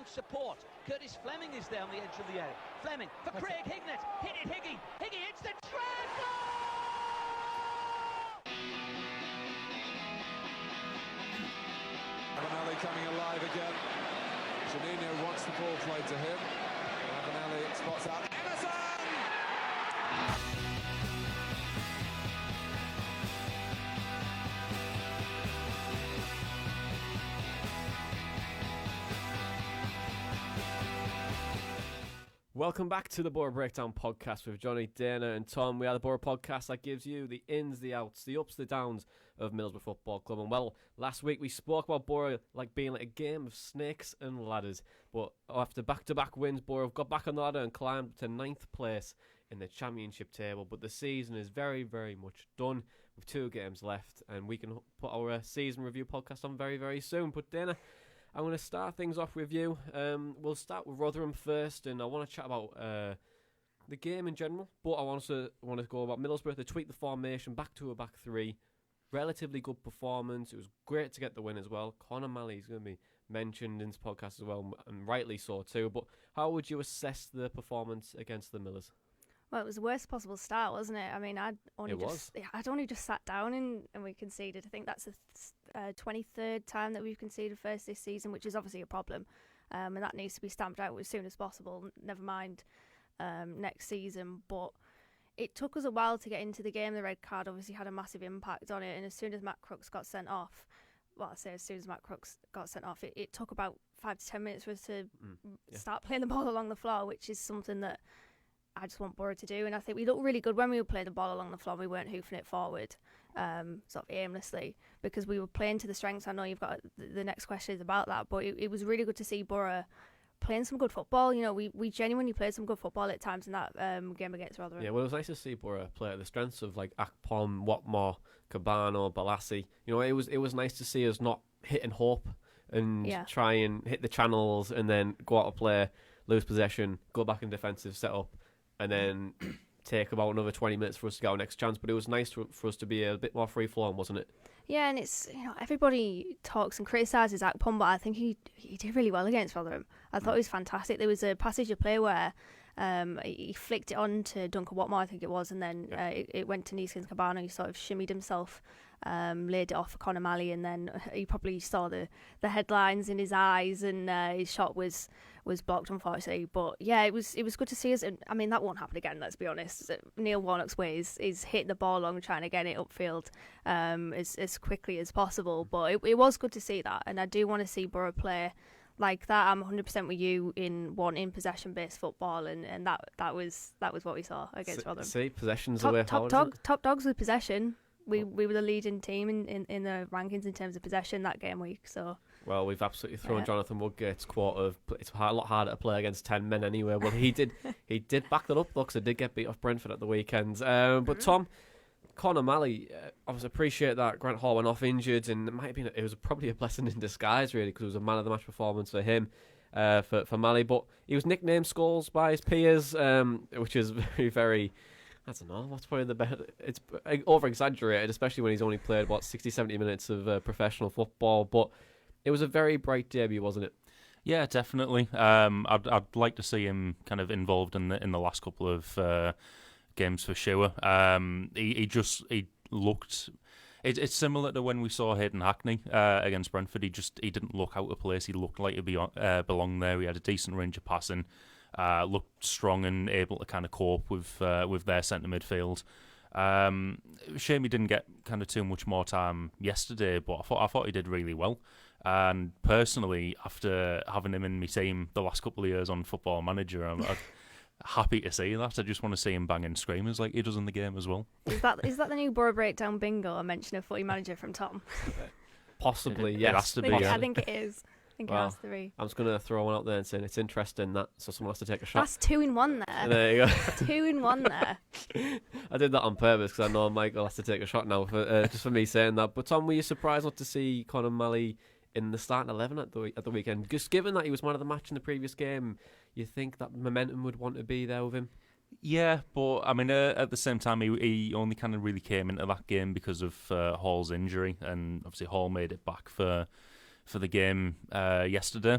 support. Curtis Fleming is there on the edge of the area. Fleming for Craig Hignett. Hit it, Higgy. Higgy hits the trap. Malley coming alive again. Jonny wants the ball played to him. Malley spots out Emerson! Welcome back to the Boro Breakdown podcast with Jonny, Dana and Tom. We are the Boro podcast that gives you the ins, the outs, the ups, the downs of Middlesbrough Football Club. And well, last week we spoke about Boro like being like a game of snakes and ladders. But after back-to-back wins, Boro have got back on the ladder and climbed to 9th place in the Championship table. But the season is very, very much done with 2 games left. And we can put our season review podcast on very, very soon. But Dana, I'm going to start things off with you. We'll start with Rotherham first, and I want to chat about the game in general, but I also want to go about Middlesbrough. They tweaked the formation back to a back 3. Relatively good performance. It was great to get the win as well. Coburn and Malley is going to be mentioned in this podcast as well, and rightly so too. But how would you assess the performance against the Millers? Well, it was the worst possible start, wasn't it? I mean, I'd only just sat down and we conceded. I think that's the 23rd time that we've conceded first this season, which is obviously a problem. And that needs to be stamped out as soon as possible, never mind next season. But it took us a while to get into the game. The red card obviously had a massive impact on it. And as soon as Matt Crooks got sent off, it took about 5 to 10 minutes for us to start playing the ball along the floor, which is something that I just want Boro to do. And I think we looked really good when we were playing the ball along the floor. We weren't hoofing it forward sort of aimlessly because we were playing to the strengths. I know you've got the next question is about that, but it was really good to see Boro playing some good football. You know, we genuinely played some good football at times in that game against Rotherham. Yeah, well, it was nice to see Boro play at the strengths of like Akpom, Watmore, Cabano, Balassi. You know, it was nice to see us not hit and hope and try and hit the channels and then go out of play, lose possession, go back in defensive setup, and then take about another 20 minutes for us to get our next chance. But it was nice for us to be a bit more free-flowing, wasn't it? Yeah, and it's, you know, everybody talks and criticises Akpom, but I think he did really well against Rotherham. I thought it was fantastic. There was a passage of play where he flicked it on to Duncan Watmore, I think it was, and then it went to Neeskens Cabano. He sort of shimmied himself, laid it off for Coburn and Malley, and then he probably saw the headlines in his eyes, and his shot was blocked, unfortunately. But yeah, it was good to see us. And I mean, that won't happen again, let's be honest. Neil Warnock's way is hitting the ball long, trying to get it upfield as quickly as possible. But it was good to see that, and I do want to see Boro play like that. I'm 100% with you in wanting possession-based football, and that was what we saw against Rotherham. See, possession's the way forward. Top dogs with possession. We were the leading team in the rankings in terms of possession that game week. So well, we've absolutely thrown Jonathan Woodgate's quote of it's a lot harder to play against 10 men anyway. Well, he did back that up though, because he did get beat off Brentford at the weekend. But Tom, Coburn and Malley, I appreciate that Grant Hall went off injured, and it was probably a blessing in disguise really, because it was a man of the match performance for him, for Malley. But he was nicknamed Skulls by his peers, which is very, very, I don't know, what's probably the best. It's over-exaggerated, especially when he's only played, 60, 70 minutes of professional football. But it was a very bright debut, wasn't it? Yeah, definitely. I'd like to see him kind of involved in the last couple of games for sure. He looked. It's similar to when we saw Hayden Hackney against Brentford. He didn't look out of place. He looked like he belonged there. He had a decent range of passing. Looked strong and able to kind of cope with their centre midfield. Shame he didn't get kind of too much more time yesterday, but I thought he did really well. And personally, after having him in my team the last couple of years on Football Manager, I'm happy to see that. I just want to see him banging screamers like he does in the game as well. Is that the new Boro Breakdown bingo? I mentioned a Footy Manager from Tom. Possibly, yes. It has to be. I think it is. It has to be. I'm just going to throw one out there and say it's interesting that so someone has to take a shot. That's 2 in 1 there. There you go. 2 in 1 there. I did that on purpose because I know Michael has to take a shot now just for me saying that. But Tom, were you surprised not to see Coburn and Malley in the starting 11 at the weekend? Just given that he was man of the match in the previous game, you think that momentum would want to be there with him? Yeah, but I mean, at the same time, he only kind of really came into that game because of Hall's injury, and obviously Hall made it back for for the game yesterday.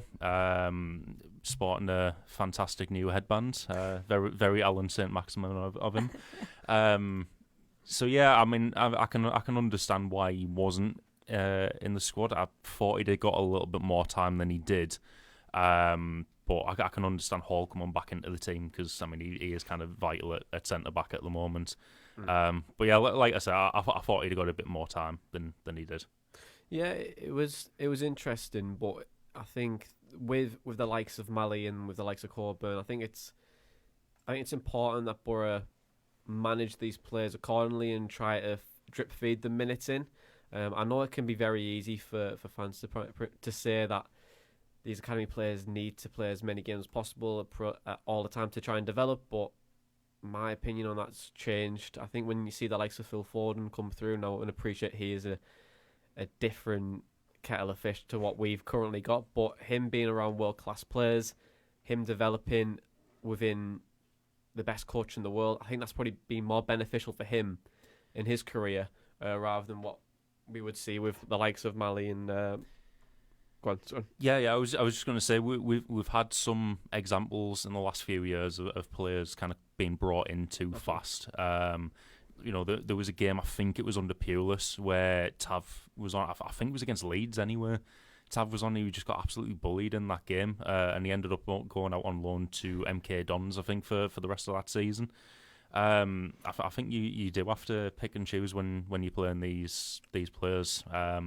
Sporting a fantastic new headband, very very Alan St. Maximin of him. So yeah, I mean, I can understand why he wasn't in the squad. I thought he'd have got a little bit more time than he did. But I can understand Hall coming back into the team because I mean he is kind of vital at centre back at the moment. But yeah, like I said, I thought he'd have got a bit more time than he did. Yeah, it was interesting, but I think with the likes of Malley and with the likes of Corbin, I think it's important that Boro manage these players accordingly and try to drip feed the minutes in. I know it can be very easy for fans to say that these academy players need to play as many games as possible all the time to try and develop, but my opinion on that's changed. I think when you see the likes of Phil Foden come through now, and appreciate he is a different kettle of fish to what we've currently got, but him being around world-class players, him developing within the best coach in the world, I think that's probably been more beneficial for him in his career rather than what we would see with the likes of Malley and go on, sorry. Yeah. I was just going to say we've had some examples in the last few years of players kind of being brought in too fast. There was a game, I think it was under Pulis, where Tav was on. I think it was against Leeds anyway. Tav was on. He just got absolutely bullied in that game, and he ended up going out on loan to MK Dons, I think, for the rest of that season. I think you do have to pick and choose when you're playing these players. I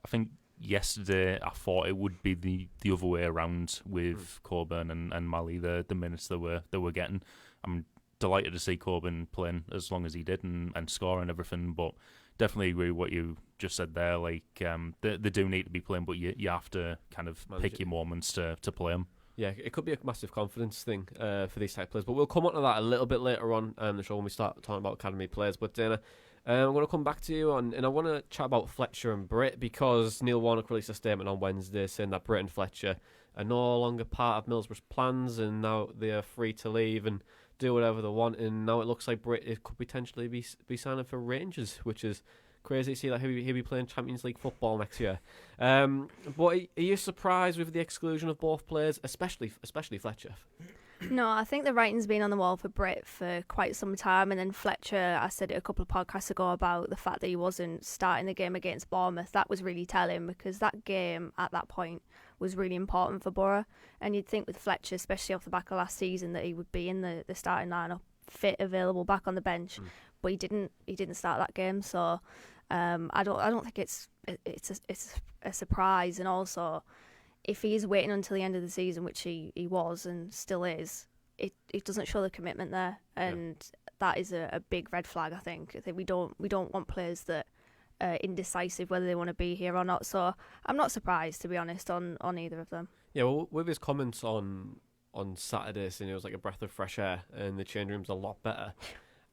think yesterday I thought it would be the other way around with Coburn and Malley, the minutes they were getting. I'm delighted to see Corbin playing as long as he did and score and everything, but definitely agree with what you just said there. Like they do need to be playing, but you have to kind of pick your moments to play them. Yeah, it could be a massive confidence thing for these type of players, but we'll come on to that a little bit later on the show when we start talking about academy players. But I'm going to come back to you and I want to chat about Fletcher and Britt, because Neil Warnock released a statement on Wednesday saying that Britt and Fletcher are no longer part of Middlesbrough's plans, and now they are free to leave and do whatever they want. And now it looks like Britt could potentially be signing for Rangers, which is crazy to see that he'll be playing Champions League football next year. But are you surprised with the exclusion of both players, especially Fletcher? No, I think the writing's been on the wall for Britt for quite some time, and then Fletcher, I said it a couple of podcasts ago about the fact that he wasn't starting the game against Bournemouth. That was really telling, because that game at that point was really important for Boro, and you'd think with Fletcher, especially off the back of last season, that he would be in the starting lineup, fit, available, back on the bench, but he didn't start that game, so I don't think it's a surprise. And also, if he is waiting until the end of the season, which he was and still is, it doesn't show the commitment there, and that is a big red flag. I think we don't want players that are indecisive whether they want to be here or not. So I'm not surprised, to be honest, on either of them. Yeah, well, with his comments on Saturday, saying it was like a breath of fresh air and the change room's a lot better.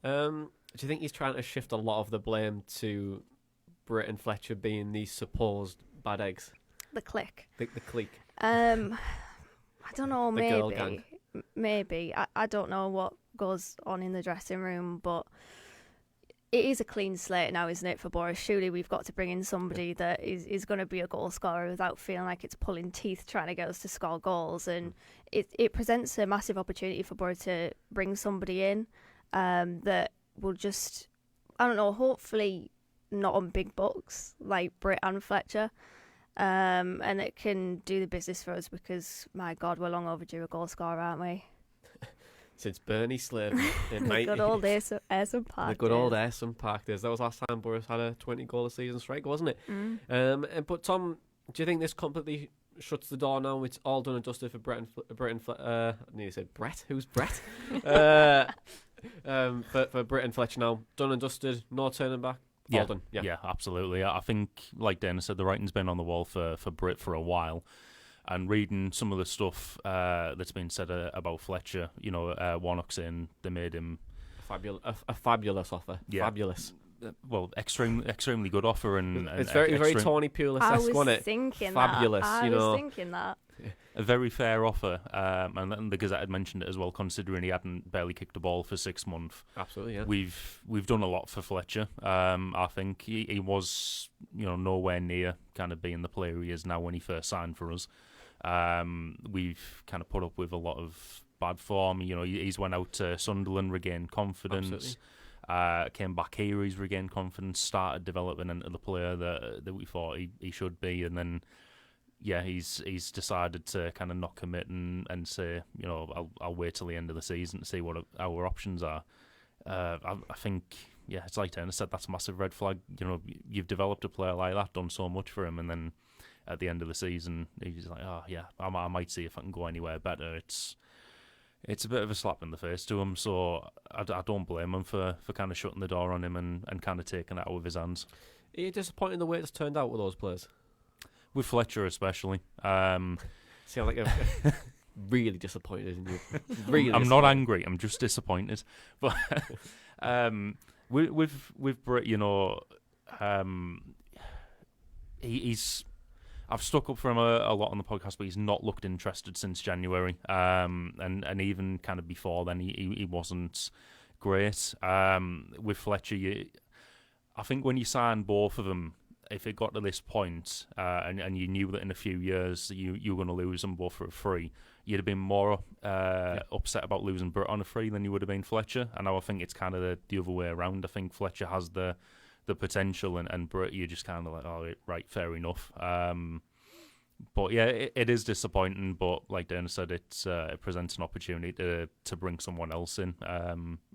Do you think he's trying to shift a lot of the blame to Britt and Fletcher being these supposed bad eggs? The clique. The clique. I don't know, the girl gang. Maybe. I don't know what goes on in the dressing room, but it is a clean slate now, isn't it, for Boris? Surely we've got to bring in somebody that is going to be a goal scorer without feeling like it's pulling teeth trying to get us to score goals. And it presents a massive opportunity for Boris to bring somebody in that will just, I don't know, hopefully not on big bucks like Britt and Fletcher. And it can do the business for us, because, my God, we're long overdue a goal scorer, aren't we? Since Bernie Slave in the good old Ayson Park. The good old Ayson Park days. That was last time Boris had a 20-goal a season strike, wasn't it? But Tom, do you think this completely shuts the door now? It's all done and dusted for Brett and I nearly said Brett. Who's Brett? For Britt and Fletcher now, done and dusted, no turning back. Yeah, Done. Yeah, absolutely. I think, like Dana said, the writing's been on the wall for Britt for a while. And reading some of the stuff that's been said about Fletcher, Warnock saying they made him a fabulous offer. Yeah. Fabulous. Well, extremely good offer, and it's very Tony Pulis-esque, wasn't it? Thinking fabulous. That. I was thinking that. a very fair offer, and the Gazette had mentioned it as well, considering he hadn't barely kicked a ball for 6 months. Absolutely, yeah. We've done a lot for Fletcher. I think he was nowhere near kind of being the player he is now when he first signed for us. We've kind of put up with a lot of bad form. He's went out to Sunderland, regained confidence. Came back here, he's regained confidence, started developing into the player that we thought he should be, and then he's decided to kind of not commit and say, I'll wait till the end of the season to see what our options are. I think, it's like Turner said, that's a massive red flag. You've developed a player like that, done so much for him, and then at the end of the season, he's like, I might see if I can go anywhere better. It's a bit of a slap in the face to him, so I don't blame him for kind of shutting the door on him and kind of taking it out of his hands. Are you disappointed in the way it's turned out with those players? With Fletcher especially. See, I'm really disappointed in you. Really, I'm not angry. I'm just disappointed. But with Britt, he's. I've stuck up for him a lot on the podcast, but he's not looked interested since January. And even kind of before then, he wasn't great. With Fletcher, I think when you sign both of them, if it got to this point and you knew that in a few years you were going to lose them both for a free, you'd have been more upset about losing Britt on a free than you would have been Fletcher. And now I think it's kind of the other way around. I think Fletcher has the potential, and Britt, you're just kind of like, oh, right, fair enough. But yeah, it is disappointing. But like Dana said, it presents an opportunity to bring someone else in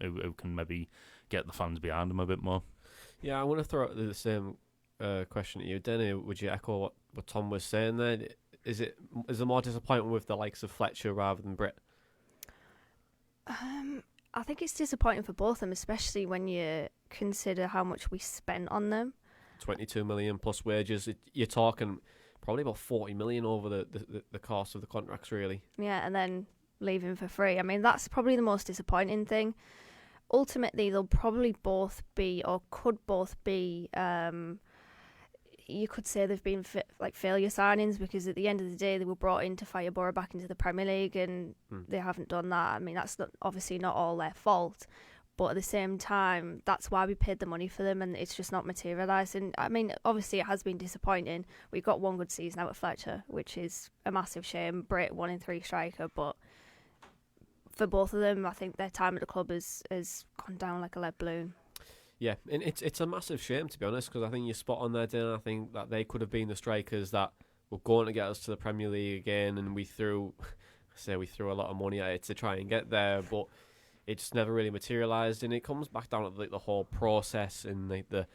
who can maybe get the fans behind him a bit more. Yeah, I want to throw out the same question at you, Dana. Would you echo what Tom was saying there? Is it more disappointing with the likes of Fletcher rather than Britt? I think it's disappointing for both of them, especially when you consider how much we spent on them. 22 million plus wages. You're talking probably about 40 million over the cost of the contracts, really. Yeah, and then leaving for free. I mean, that's probably the most disappointing thing. Ultimately, they'll probably both be, or could both be, you could say they've been failure signings, because at the end of the day they were brought in to fire Boro back into the Premier League, and they haven't done that. I mean, that's obviously not all their fault, but at the same time, that's why we paid the money for them, and it's just not materialised. And I mean, obviously it has been disappointing. We've got one good season out of Fletcher, which is a massive shame. Britt, 1 in 3 striker, but for both of them, I think their time at the club has gone down like a lead balloon. Yeah, and it's a massive shame, to be honest, because I think you're spot on there, Dylan. I think that they could have been the strikers that were going to get us to the Premier League again, and we threw a lot of money at it to try and get there, but it just never really materialised. And it comes back down to the whole process and the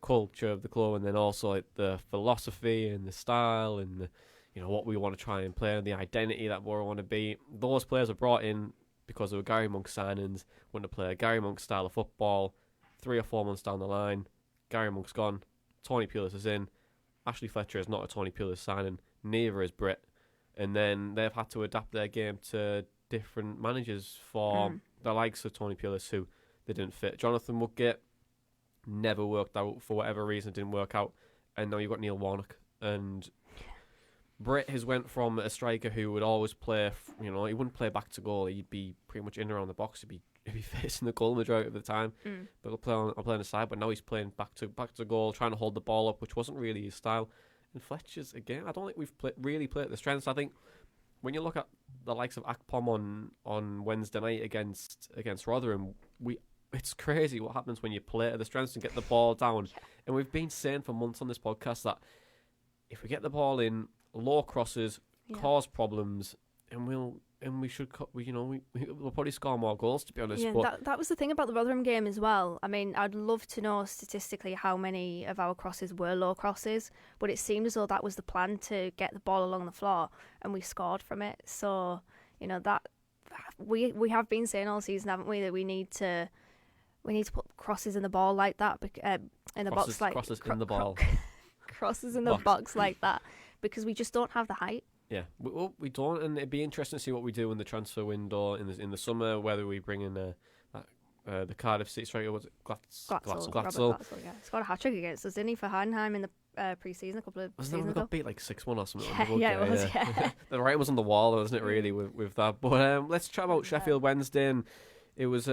culture of the club, and then also the philosophy and the style and what we want to try and play and the identity that we want to be. Those players are brought in because they were Gary Monk signings, want to play a Gary Monk style of football. 3 or 4 months down the line, Gary Monk's gone, Tony Pulis is in. Ashley Fletcher is not a Tony Pulis signing, neither is Britt. And then they've had to adapt their game to different managers for the likes of Tony Pulis, who they didn't fit. Jonathan Woodgate never worked out for whatever reason, didn't work out. And now you've got Neil Warnock. And Britt has went from a striker who would always play, he wouldn't play back to goal. He'd be pretty much in around the box. He'd be facing the goal majority of the time, but I'll play on the side. But now he's playing back to goal, trying to hold the ball up, which wasn't really his style. And Fletcher's again, I don't think we've really played the strengths. I think when you look at the likes of Akpom on Wednesday night against Rotherham, it's crazy what happens when you play to the strengths and get the ball down. Yeah. And we've been saying for months on this podcast that if we get the ball in, low crosses cause problems, and we'll probably score more goals, to be honest. Yeah, but that was the thing about the Rotherham game as well. I mean, I'd love to know statistically how many of our crosses were low crosses, but it seemed as though that was the plan, to get the ball along the floor, and we scored from it. So, that we have been saying all season, haven't we, that we need to put crosses in the ball like that, in the box, like crosses in the ball, crosses in the box like that, because we just don't have the height. Yeah, we don't, and it'd be interesting to see what we do in the transfer window in the summer. Whether we bring in that the Cardiff City striker, was it Glatzel. Glatzel. Yeah. He scored a hat-trick against us, didn't he, for Heidenheim in the pre-season a couple of Wasn't that when seasons we ago? got beat like 6-1 or something? It was, yeah. The writing was on the wall, wasn't it, really, with that? But let's chat about Sheffield Wednesday. And it was,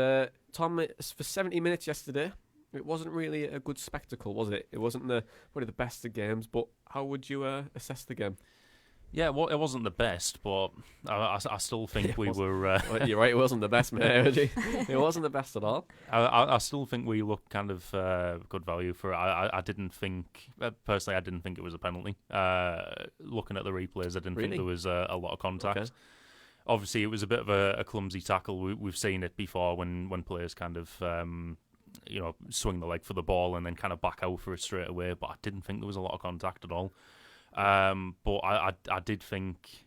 Tom, for 70 minutes yesterday. It wasn't really a good spectacle, was it? It wasn't probably the best of games, but how would you assess the game? Yeah, well, it wasn't the best, but I still think we were... Well, you're right, it wasn't the best, mate. It wasn't the best at all. I still think we looked kind of good value for it. I didn't think... personally, I didn't think it was a penalty. Looking at the replays, I didn't think there was a lot of contact. Okay. Obviously, it was a bit of a clumsy tackle. We've seen it before when players kind of... swing the leg for the ball and then kind of back out for it straight away, but I didn't think there was a lot of contact at all. But I did think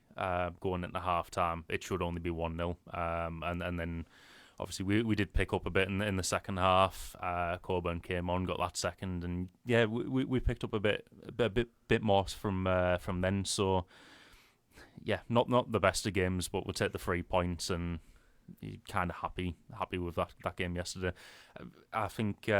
going into half-time it should only be 1-0. And then obviously we did pick up a bit in the second half. Coburn came on, got that second, and yeah, we picked up a bit more from then. So yeah, not the best of games, but we'll take the 3 points and kind of happy with that game yesterday. I think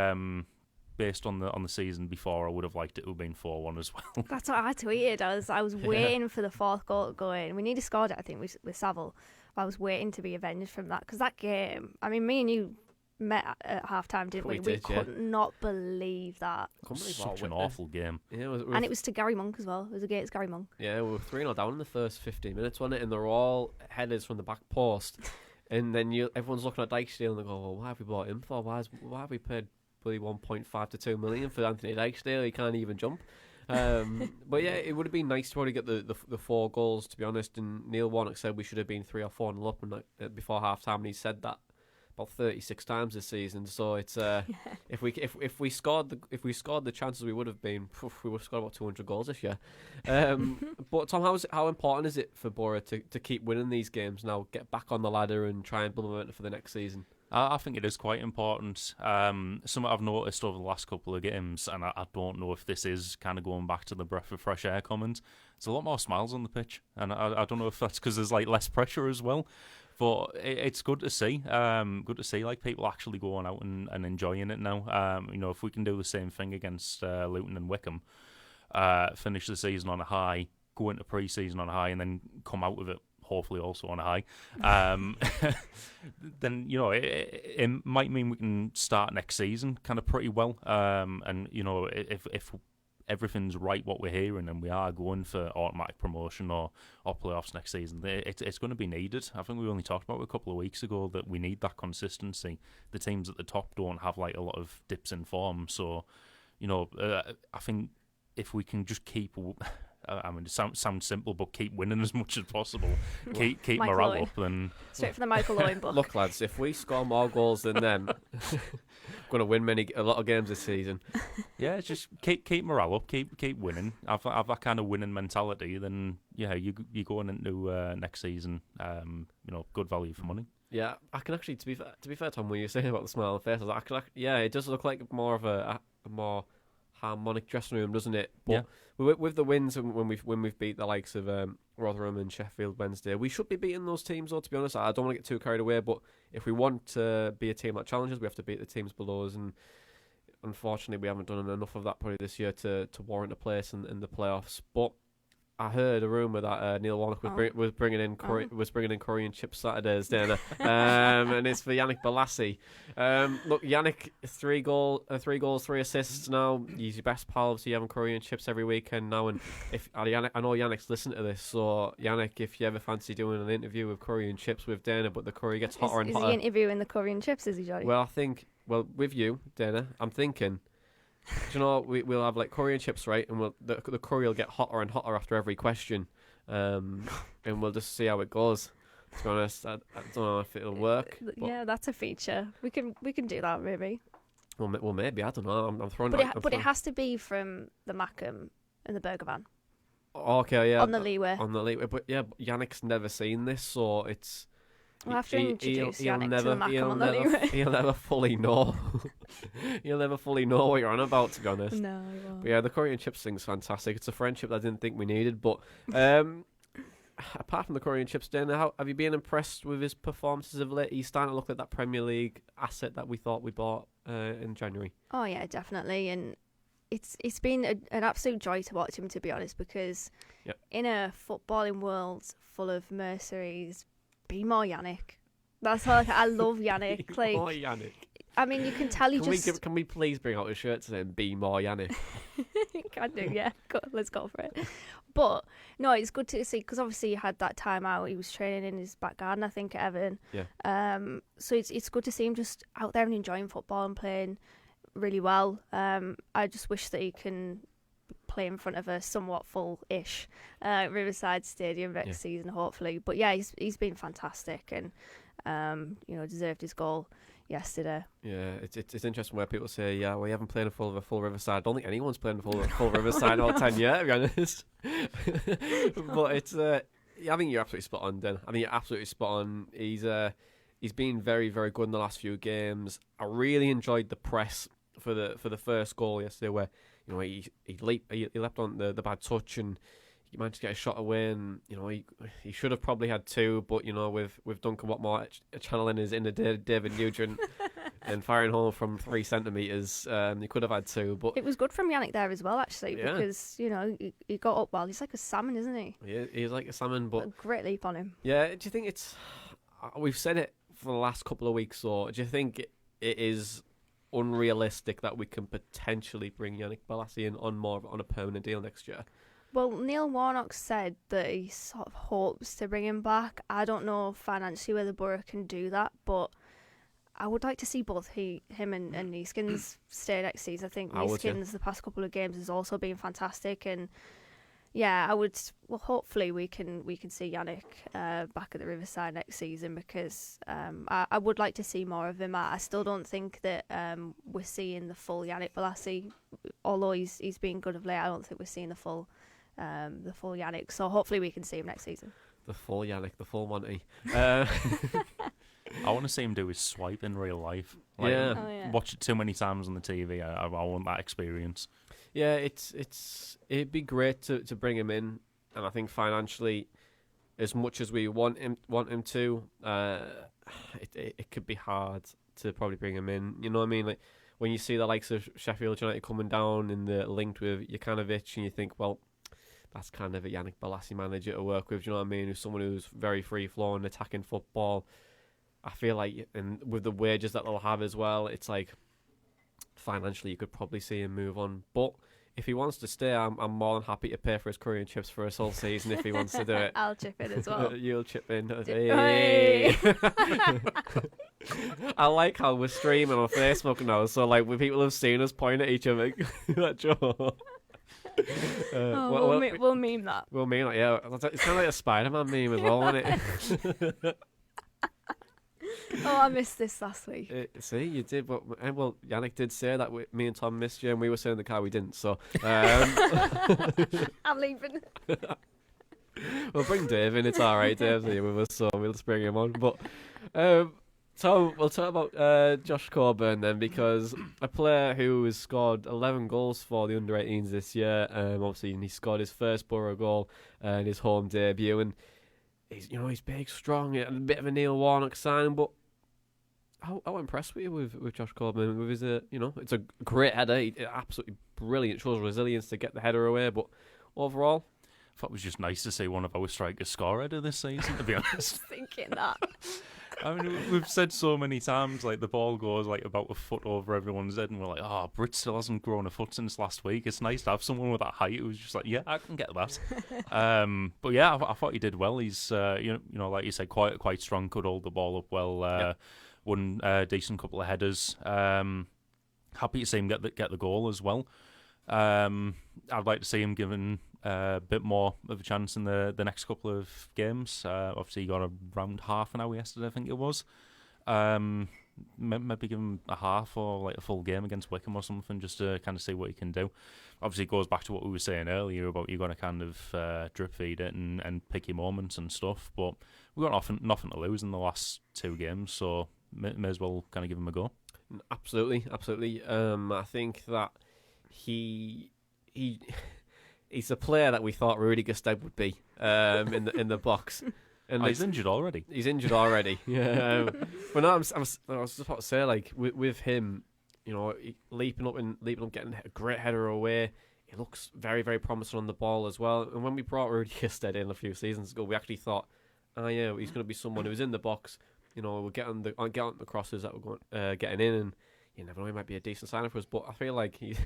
based on the season before, I would have liked it to have been 4-1 as well. That's what I tweeted. I was waiting for the fourth goal to go in. We nearly scored it, I think, with Saville. I was waiting to be avenged from that, because that game, I mean, me and you met at half-time, didn't we? We could not believe that. Such an awful game. Yeah, and it was to Gary Monk as well. It was against Gary Monk. Yeah, we were 3-0 down in the first 15 minutes, wasn't it? And they're all headers from the back post. And then everyone's looking at Dijksteel and they go, well, why have we bought him for? Why have we paid probably 1.5 to 2 million for Anthony Dijksteel? He can't even jump. But yeah, it would have been nice to probably get the 4 goals, to be honest. And Neil Warnock said we should have been 3 or 4-0 up and before half time, and he said that about 36 times this season. So it's if we scored the chances we would have been, we would have scored about 200 goals this year. But Tom, how important is it for Boro to keep winning these games now, get back on the ladder and try and build momentum for the next season? I think it is quite important. Something I've noticed over the last couple of games, and I don't know if this is kind of going back to the breath of fresh air comment, there's a lot more smiles on the pitch, and I don't know if that's because there's like less pressure as well. But it's good to see. Good to see like people actually going out and enjoying it now. If we can do the same thing against Luton and Wickham, finish the season on a high, go into pre-season on a high, and then come out of it hopefully also on a high, then it might mean we can start next season kind of pretty well. And if everything's right, what we're hearing, and we are going for automatic promotion or playoffs next season, it's going to be needed. I think we only talked about it a couple of weeks ago that we need that consistency. The teams at the top don't have like a lot of dips in form, so I think if we can just keep. I mean, it sounds simple, but keep winning as much as possible. Keep morale up. Then straight for the Michael Owen book. Look, lads, if we score more goals than them, we're going to win a lot of games this season. Yeah, it's just keep morale up, keep winning. Have that kind of winning mentality. Then yeah, you going into next season, good value for money. Yeah, I can actually, to be fair, Tom, when you're saying about the smile on faces, it does look like more of a more harmonic dressing room, doesn't it? But yeah. With the wins when we've beat the likes of Rotherham and Sheffield Wednesday, we should be beating those teams. Though, to be honest, I don't want to get too carried away. But if we want to be a team that challenges, we have to beat the teams below us. And unfortunately, we haven't done enough of that probably this year to warrant a place in the playoffs. But I heard a rumour that Neil Warnock was bringing in curry and chips Saturdays dinner, and it's for Yannick Bolasie. Look, Yannick, 3 goals, 3 assists now. He's your best pal. Obviously, having curry and chips every weekend now. And if Yannick, I know Yannick's listening to this, so Yannick, if you ever fancy doing an interview with curry and chips with Dana, but the curry gets hotter and hotter. Is he interviewing the curry and chips? Is he, Jonny? Well, with you, Dana, I'm thinking. Do you know, we'll have like curry and chips, right? And the curry will get hotter and hotter after every question, and we'll just see how it goes. To be honest, I don't know if it'll work. Yeah, that's a feature. We can do that, maybe. Well, maybe, I don't know. I'm throwing. But it has to be from the Mackem and the Burger Van. Okay, yeah. On the leeway. But yeah, Yannick's never seen this, so it's. We'll have to introduce Yannick to the Mackem on the leeway. He'll never fully know. He'll never fully know what you're on about, to be honest. No, he won't. But yeah, the curry and chips thing's fantastic. It's a friendship that I didn't think we needed, but apart from the curry and chips dinner, how have you been impressed with his performances of late? He's starting to look like that Premier League asset that we thought we bought in January. Oh yeah, definitely, and it's been an absolute joy to watch him, to be honest, because in a footballing world full of mercenaries, be more Yannick. That's all. I love Yannick. Be more Yannick. I mean, you can tell Can we please bring out a shirt to him? Be more Yannick. Can do, yeah. Let's go for it. But no, it's good to see, because obviously he had that time out. He was training in his back garden, I think, at Everton. Yeah. So it's good to see him just out there and enjoying football and playing really well. I just wish that he can play in front of a somewhat full-ish Riverside Stadium next season, hopefully. But yeah, he's been fantastic, and deserved his goal yesterday. Yeah, it's interesting where people say, yeah, well, you haven't played a full Riverside. I don't think anyone's playing a full Riverside in all 10 years, to be honest. But it's I think you're absolutely spot on, Dan. I think you're absolutely spot on. He's been very, very good in the last few games. I really enjoyed the press for the first goal yesterday, where he leapt on the bad touch and he managed to get a shot away, and he should have probably had two, but with Duncan Watmore channeling his inner David Nugent and firing home from 3 centimetres, he could have had two. But it was good from Yannick there as well, actually, because he got up well. He's like a salmon, isn't he? Yeah, he's like a salmon, but a great leap on him. Yeah, do you think it's? We've said it for the last couple of weeks, or do you think it is unrealistic that we can potentially bring Yannick Bolasie in on a permanent deal next year? Well, Neil Warnock said that he sort of hopes to bring him back. I don't know financially whether Boro can do that, but I would like to see both him and Neeskins stay next season. I think Neeskins the past couple of games has also been fantastic, and yeah, hopefully we can see Yannick back at the Riverside next season, because I would like to see more of him. I still don't think that we're seeing the full Yannick Bolasie, although he's been good of late. I don't think we're seeing the full Yannick. So hopefully we can see him next season. The full Yannick, the full Monty. I want to see him do his swipe in real life. Watch it too many times on the TV. I want that experience. Yeah, it'd be great to bring him in, and I think financially, as much as we want him to, it could be hard to probably bring him in. You know what I mean? Like when you see the likes of Sheffield United coming down and they're linked with Jokanovic, and you think, well, that's kind of a Yannick Bolasie manager to work with. Do you know what I mean? Who's someone who's very free flowing, attacking football. I feel like, and with the wages that they'll have as well, it's like, financially you could probably see him move on. But if he wants to stay, I'm more than happy to pay for his curry and chips for his whole season if he wants to do it. I'll chip in as well. You'll chip in. Hey. I like how we're streaming on Facebook now, so like when people have seen us point at each other. That Joe. We'll meme that. We'll meme that, yeah. It's kind of like a Spider-Man meme as well, isn't it? Oh, I missed this last week. See, you did. But well, Yannick did say that me and Tom missed you, and we were saying in the car we didn't. So I'm leaving. We'll bring Dave in. It's all right. Dave's here with us, so we'll just bring him on. But Tom, we'll talk about Josh Coburn then, because a player who has scored 11 goals for the under-18s this year. Obviously, and he scored his first Boro goal in his home debut, and he's big, strong, a bit of a Neil Warnock signing. But how impressed were you with Josh Coburn? With his, it's a great header, absolutely brilliant. Shows resilience to get the header away. But overall, I thought it was just nice to see one of our strikers score header this season. To be honest, thinking that. I mean, we've said so many times, like, the ball goes, like, about a foot over everyone's head, and we're like, oh, Britt still hasn't grown a foot since last week. It's nice to have someone with that height who's just like, yeah, I can get that. But yeah, I thought he did well. He's, like you said, quite strong, could hold the ball up well, won a decent couple of headers. Happy to see him get the goal as well. I'd like to see him given a bit more of a chance in the next couple of games. Obviously, he got around half an hour yesterday, I think it was. Maybe give him a half or like a full game against Wickham or something, just to kind of see what he can do. Obviously, it goes back to what we were saying earlier about you got to kind of drip feed it and pick your moments and stuff. But we've got nothing to lose in the last 2 games, so may as well kind of give him a go. Absolutely. I think that he he's a player that we thought Rudy Gestede would be in the box. And he's injured already. He's injured already. Yeah. But no, I was just about to say, like, with him, you know, leaping up, getting a great header away. He looks very, very promising on the ball as well. And when we brought Rudy Gestede in a few seasons ago, we actually thought, oh yeah, he's going to be someone who's in the box. You know, we'll get on the crosses that we're going, getting in, and you never know, he might be a decent signing for us. But I feel like it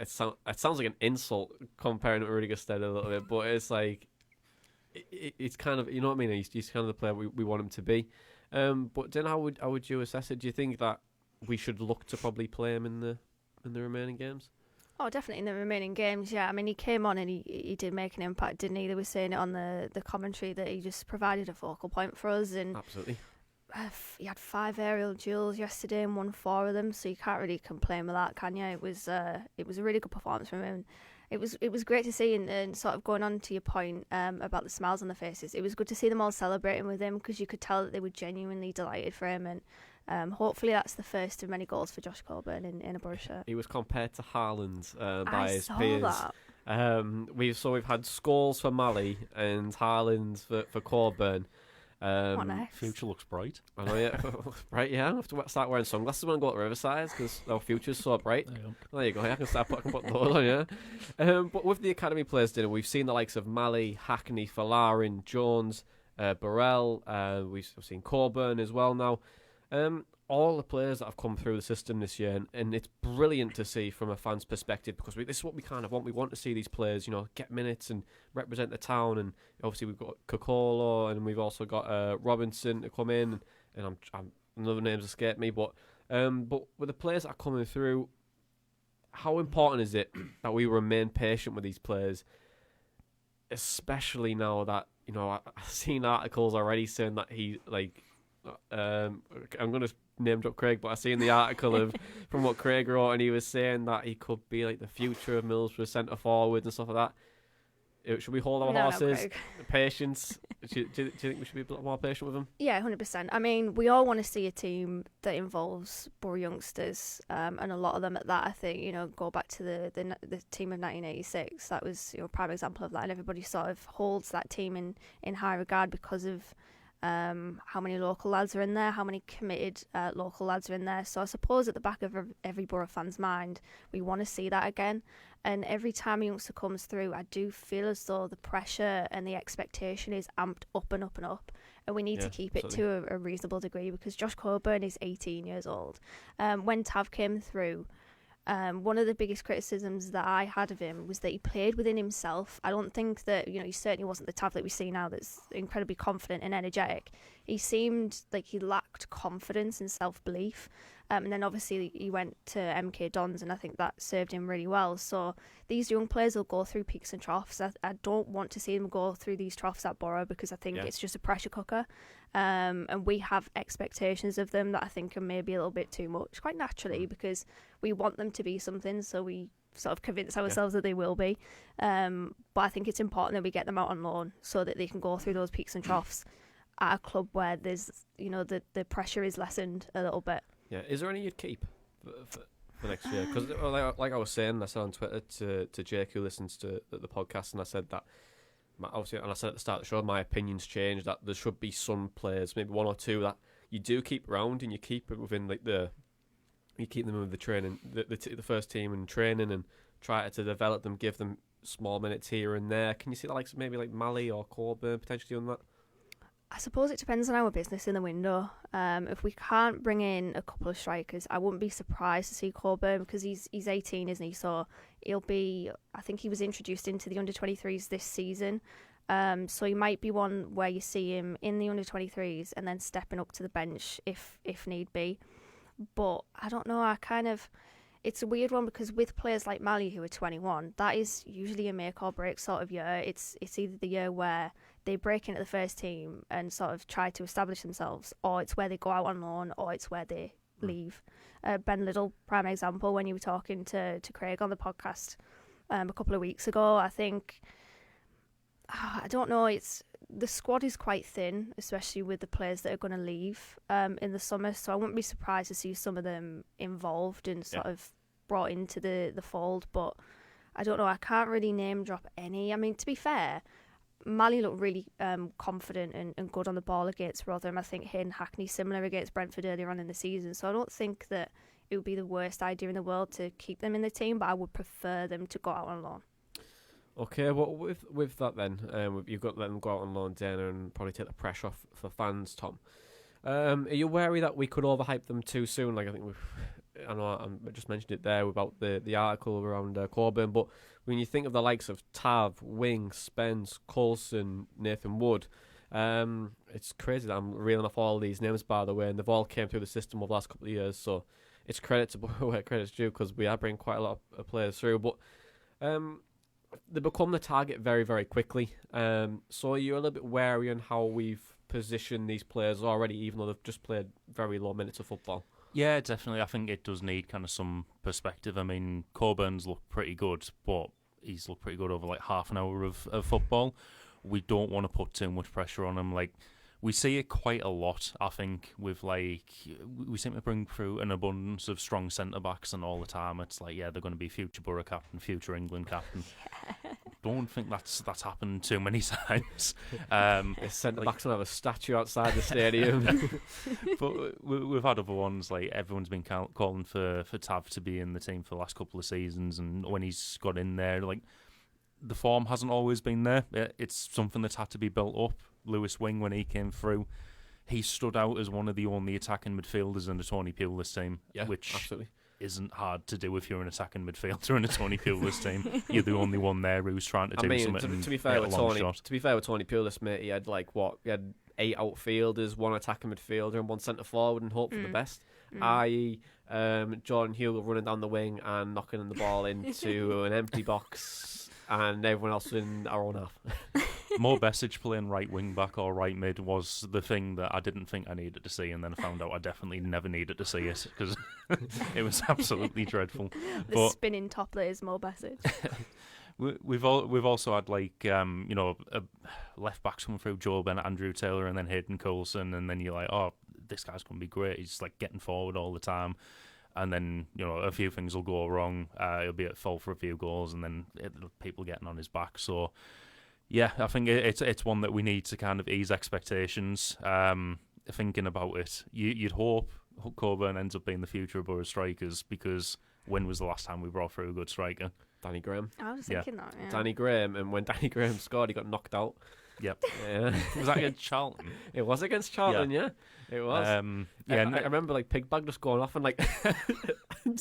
sounds like an insult comparing to Rudy Gestede a little bit, but it's like it's kind of, you know what I mean. He's kind of the player we want him to be. But then how would you assess it? Do you think that we should look to probably play him in the remaining games? Oh, definitely in the remaining games, yeah. I mean, he came on and he did make an impact, didn't he? They were saying it on the commentary that he just provided a focal point for us. And absolutely. He had 5 aerial duels yesterday and won 4 of them, so you can't really complain with that, can you? It was a really good performance from him. It was great to see, and sort of going on to your point about the smiles on their faces, it was good to see them all celebrating with him, because you could tell that they were genuinely delighted for him, and hopefully that's the first of many goals for Josh Coburn in a Boro shirt. He was compared to Haaland by his saw peers. That. We've had Scholes for Malley and Haaland for Corbin. What next? Future looks bright. I know, yeah. Right, yeah. I have to start wearing sunglasses when I go to Riverside, because our future's so bright. There you go. Yeah, I can put those on, yeah. But with the academy players, dinner, we've seen the likes of Malley, Hackney, Falarin, Jones, Burrell. We've seen Coburn as well now. All the players that have come through the system this year, and it's brilliant to see from a fan's perspective, because this is what we kind of want. We want to see these players, you know, get minutes and represent the town. And obviously we've got Kokolo, and we've also got Robinson to come in, and I'm another names escape me, but with the players that are coming through, how important is it that we remain patient with these players, especially now that, you know, I've seen articles already saying that he, like, I'm going to name drop Craig, but I seen the article from what Craig wrote, and he was saying that he could be like the future of Middlesbrough centre forwards and stuff like that. Should we hold our horses? Patience. Do you think we should be a bit more patient with him? Yeah, 100%. I mean, we all want to see a team that involves Boro youngsters, and a lot of them at that. I think, you know, go back to the team of 1986. That was, you know, a prime example of that, and everybody sort of holds that team in high regard because of how many local lads are in there, how many committed local lads are in there. So I suppose at the back of every Boro fan's mind, we want to see that again. And every time a youngster comes through, I do feel as though the pressure and the expectation is amped up and up and up. And we need to keep absolutely. It to a reasonable degree, because Josh Coburn is 18 years old. When Tav came through, one of the biggest criticisms that I had of him was that he played within himself. I don't think that, you know, he certainly wasn't the Tav that we see now that's incredibly confident and energetic. He seemed like he lacked confidence and self-belief. And then obviously he went to MK Dons, and I think that served him really well. So these young players will go through peaks and troughs. I don't want to see them go through these troughs at Boro, because I think it's just a pressure cooker. And we have expectations of them that I think are maybe a little bit too much, quite naturally, because we want them to be something, so we sort of convince ourselves that they will be. But I think it's important that we get them out on loan so that they can go through those peaks and troughs at a club where there's, you know, the pressure is lessened a little bit. Yeah, is there any you'd keep for next year? Because like I was saying, I said on Twitter to Jake, who listens to the podcast, and I said that, obviously, and I said at the start of the show, my opinion's changed, that there should be some players, maybe 1 or 2, that you do keep around, and you keep it within like you keep them with the training, the first team and training, and try to develop them, give them small minutes here and there. Can you see that, like maybe like Malley or Corbin potentially doing that? I suppose it depends on our business in the window. If we can't bring in a couple of strikers, I wouldn't be surprised to see Corbin, because he's 18, isn't he? So he'll be, I think he was introduced into the under-23s this season. So he might be one where you see him in the under-23s and then stepping up to the bench if need be. But I don't know, it's a weird one, because with players like Malley, who are 21, that is usually a make or break sort of year. It's either the year where they break into the first team and sort of try to establish themselves, or it's where they go out on loan, or it's where they leave. Ben Liddell, prime example, when you were talking to Craig on the podcast a couple of weeks ago, I think, I don't know, the squad is quite thin, especially with the players that are going to leave in the summer, so I wouldn't be surprised to see some of them involved and sort of brought into the fold, but I don't know. I can't really name drop any. I mean, to be fair, Malley looked really confident and good on the ball against Rotherham. I think Hayden Hackney similar against Brentford earlier on in the season. So I don't think that it would be the worst idea in the world to keep them in the team, but I would prefer them to go out on loan. Okay, well, with that then, you've got to let them go out on loan, Dana, and probably take the pressure off for fans, Tom. Are you wary that we could overhype them too soon? Like, I know I just mentioned it there about the article around Corbin, but when you think of the likes of Tav, Wing, Spence, Coulson, Nathan Wood, it's crazy that I'm reeling off all these names, by the way, and they've all came through the system over the last couple of years, so it's credit to where credit's due, because we are bringing quite a lot of players through, but they become the target very, very quickly. So you're a little bit wary on how we've positioned these players already, even though they've just played very low minutes of football. Yeah, definitely. I think it does need kind of some perspective. I mean, Coburn's looked pretty good, but he's looked pretty good over like half an hour of football. We don't want to put too much pressure on him. Like, we see it quite a lot, I think, with like, we seem to bring through an abundance of strong centre-backs, and all the time it's like, yeah, they're going to be future Boro captain, future England captain. Don't think that's happened too many times. Centre-backs don't have a statue outside the stadium. But we've had other ones, like everyone's been calling for Tav to be in the team for the last couple of seasons, and when he's got in there, like, the form hasn't always been there. It's something that's had to be built up. Lewis Wing, when he came through, he stood out as one of the only attacking midfielders in the Tony Pulis team, which absolutely isn't hard to do if you're an attacking midfielder in a Tony Pulis team. You're the only one there who's trying to do something. To be fair with Tony Pulis, mate, he had 8 outfielders, 1 attacking midfielder, and 1 centre forward, and hope for the best. I.e., Jordan Hugo running down the wing and knocking the ball into an empty box, and everyone else in our own half. Mo Besic playing right wing back or right mid was the thing that I didn't think I needed to see, and then I found out I definitely never needed to see it, because it was absolutely dreadful. Spinning top that is Mo Besic. We've also had left backs coming through, Joe Bennett, Andrew Taylor, and then Hayden Coulson, and then you're like, oh, this guy's going to be great. He's like getting forward all the time. And then, a few things will go wrong. He'll be at fault for a few goals, and then people getting on his back. So, yeah, I think it's one that we need to kind of ease expectations. Thinking about it, you'd hope Coburn ends up being the future of Boro strikers, because when was the last time we brought through a good striker? Danny Graham. I was thinking that, yeah. Danny Graham, and when Danny Graham scored, he got knocked out. Yep. Yeah. Was that against Charlton? It was against Charlton, yeah. It was. I remember like Pigbag just going off, and like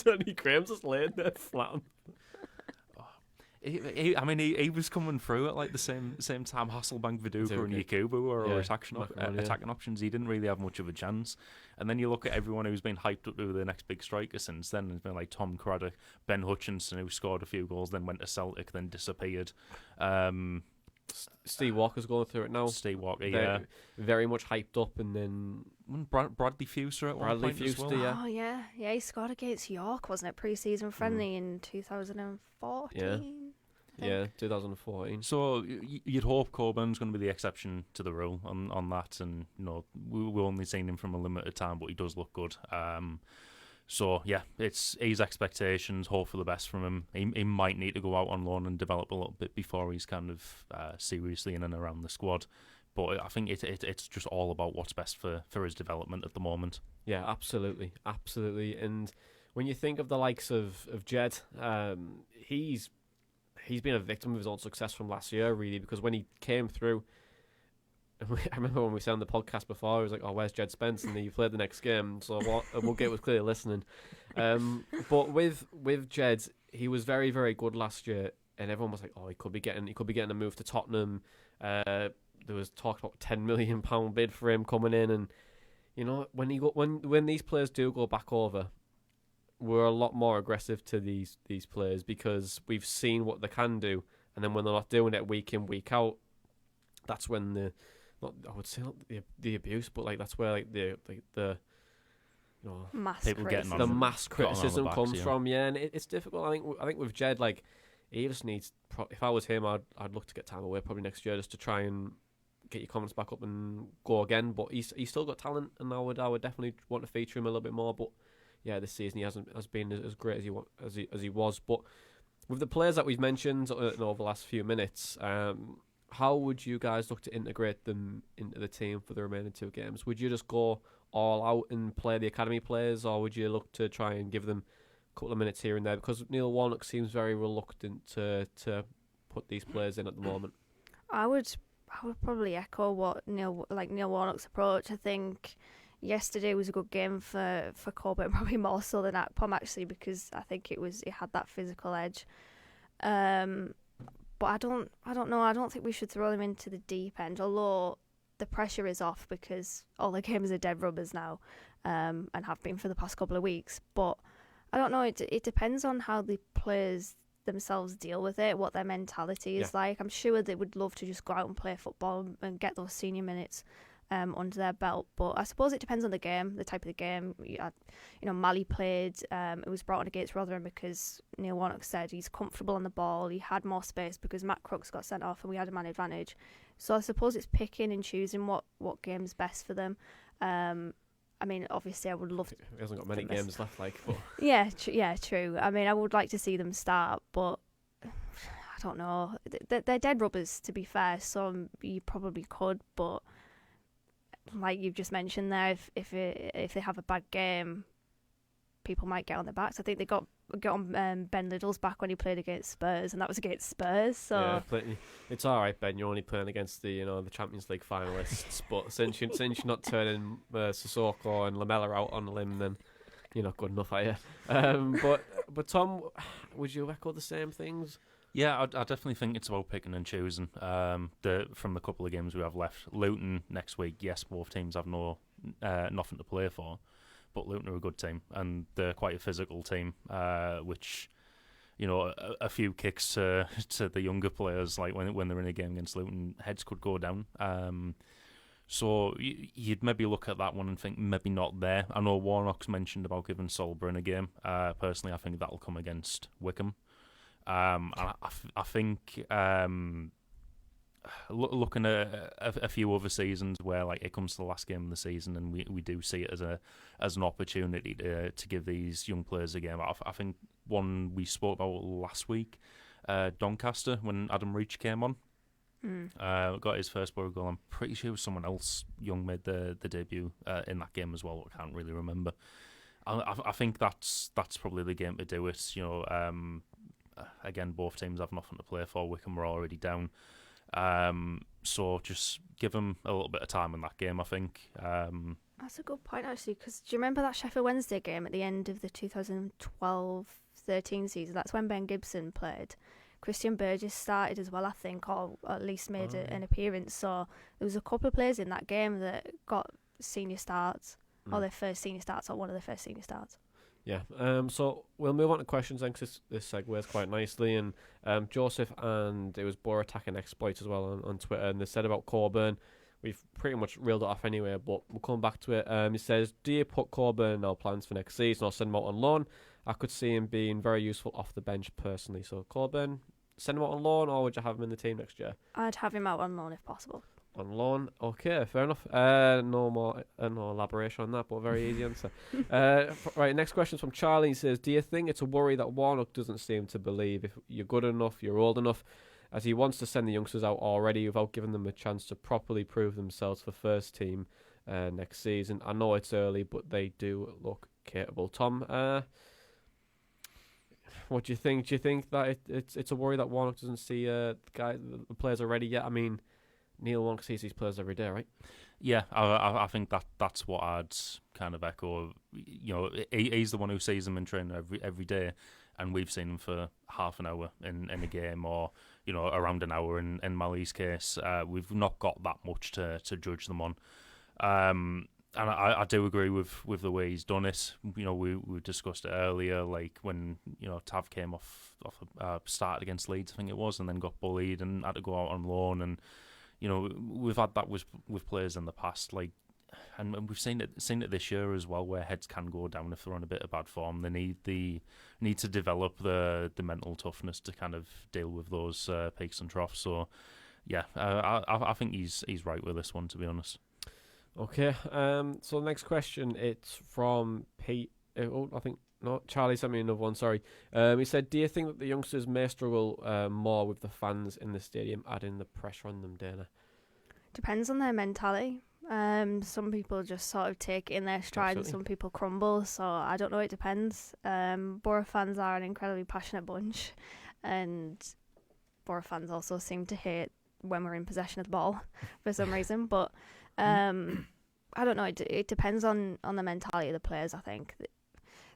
Danny Graham's just laying there flat. He was coming through at like the same time Hasselbank, Viduka and Yakubu were attacking options. He didn't really have much of a chance. And then you look at everyone who's been hyped up to be the next big striker since then. There's been like Tom Craddock, Ben Hutchinson, who scored a few goals, then went to Celtic, then disappeared. Steve Walker's going through it now. Steve Walker, very much hyped up, and then Bradley Fuster at one point as well. Oh yeah, he scored against York, wasn't it? Pre-season friendly in 2014. Yeah, 2014. So you'd hope Corbin's going to be the exception to the rule on that, and we've only seen him from a limited time, but he does look good. So, yeah, it's his expectations, hope for the best from him. He might need to go out on loan and develop a little bit before he's kind of seriously in and around the squad. But I think it's just all about what's best for his development at the moment. Yeah, absolutely. And when you think of the likes of Jed, he's been a victim of his own success from last year, really, because when he came through, I remember when we said on the podcast before, I was like, oh, where's Jed Spence? And he played the next game, so Woodgate was clearly listening. But with Jed, he was very, very good last year, and everyone was like, oh, he could be getting a move to Tottenham. There was talk about £10 million bid for him coming in, and when these players do go back over, we're a lot more aggressive to these players, because we've seen what they can do, and then when they're not doing it week in, week out, that's when I would say not the abuse, but like that's where like the mass people criticism. getting the mass criticism backs, comes from. Yeah, and it's difficult. I think with Jed, like, he just needs. If I was him, I'd look to get time away probably next year, just to try and get your confidence back up and go again. But he's still got talent, and I would definitely want to feature him a little bit more. But yeah, this season he has been as great as he was. But With the players that we've mentioned over the last few minutes, how would you guys look to integrate them into the team for the remaining 2 games? Would you just go all out and play the academy players, or would you look to try and give them a couple of minutes here and there? Because Neil Warnock seems very reluctant to put these players in at the moment. I would probably echo what Neil Warnock's approach. I think yesterday was a good game for Corbin, probably more so than Akpom actually, because I think it had that physical edge. But I don't know. I don't think we should throw them into the deep end, although the pressure is off because all the games are dead rubbers now, and have been for the past couple of weeks. But I don't know. It depends on how the players themselves deal with it, what their mentality is like. I'm sure they would love to just go out and play football and get those senior minutes under their belt, but I suppose it depends on the game, the type of the game. Malley played. It was brought on against Rotherham because Neil Warnock said he's comfortable on the ball. He had more space because Matt Crooks got sent off and we had a man advantage. So I suppose it's picking and choosing what game's best for them. I mean, obviously, I would love. He hasn't got many games left, but yeah, true. I mean, I would like to see them start, but I don't know. They're dead rubbers, to be fair. So you probably could, but like you've just mentioned there, if they have a bad game, people might get on their backs. I think they got on Ben Liddell's back when he played against Spurs, and that was against Spurs. So yeah, it's all right, Ben. You're only playing against the Champions League finalists, but since you're not turning Sissoko and Lamela out on a limb, then you're not good enough, are you? But Tom, would you echo the same things? Yeah, I definitely think it's about picking and choosing. From the couple of games we have left, Luton next week. Yes, both teams have nothing to play for, but Luton are a good team and they're quite a physical team. Which, a few kicks to the younger players, like when they're in a game against Luton, heads could go down. So you'd maybe look at that one and think maybe not there. I know Warnock's mentioned about giving Solberg a game. Personally, I think that'll come against Wickham. I think looking at a few other seasons where like it comes to the last game of the season and we do see it as an opportunity to give these young players a game. I think one we spoke about last week, Doncaster, when Adam Reach came on, got his first Boro goal. I'm pretty sure someone else young made the debut in that game as well. I can't really remember. I think that's probably the game to do it. Again, both teams have nothing to play for. Wickham were already down. So just give them a little bit of time in that game, I think. That's a good point, actually, because do you remember that Sheffield Wednesday game at the end of the 2012-13 season? That's when Ben Gibson played. Christian Burgess started as well, I think, or at least made an appearance. So there was a couple of players in that game that got senior starts, or their first senior starts, or one of their first senior starts. Yeah, so we'll move on to questions then, because this segues quite nicely. And Joseph and it was Boro Attacking Exploits as well on Twitter, and they said about Coburn, we've pretty much reeled it off anyway, but we'll come back to it. He says, do you put Coburn in our plans for next season or send him out on loan? I could see him being very useful off the bench personally. So Coburn, send him out on loan, or would you have him in the team next year? I'd have him out on loan if possible. On loan, okay, fair enough. No elaboration on that, but a very easy answer. Right, next question is from Charlie. He says, do you think it's a worry that Warnock doesn't seem to believe if you're good enough, you're old enough, as he wants to send the youngsters out already without giving them a chance to properly prove themselves for first team next season? I know it's early, but they do look capable. Tom, what do you think? Do you think that it's a worry that Warnock doesn't see the players are ready yet? I mean, Neil Warnock sees these players every day, right? Yeah, I think that's what I'd kind of echo. He's the one who sees them in training every day, and we've seen them for half an hour in a game, or around an hour in Malley's case. We've not got that much to judge them on. And I do agree with the way he's done it. We discussed it earlier, like when Tav came off started against Leeds, I think it was, and then got bullied and had to go out on loan. And we've had that with players in the past, like, and we've seen it this year as well, where heads can go down if they're on a bit of bad form. They need to develop the mental toughness to kind of deal with those peaks and troughs. So yeah, I think he's right with this one, to be honest. Okay, so the next question, it's from Pete. I think No, Charlie sent me another one, sorry. He said, do you think that the youngsters may struggle more with the fans in the stadium adding the pressure on them, Dana? Depends on their mentality. Some people just sort of take it in their stride and some people crumble, so I don't know, it depends. Boro fans are an incredibly passionate bunch, and Boro fans also seem to hate when we're in possession of the ball for some reason, but I don't know, it depends on the mentality of the players, I think.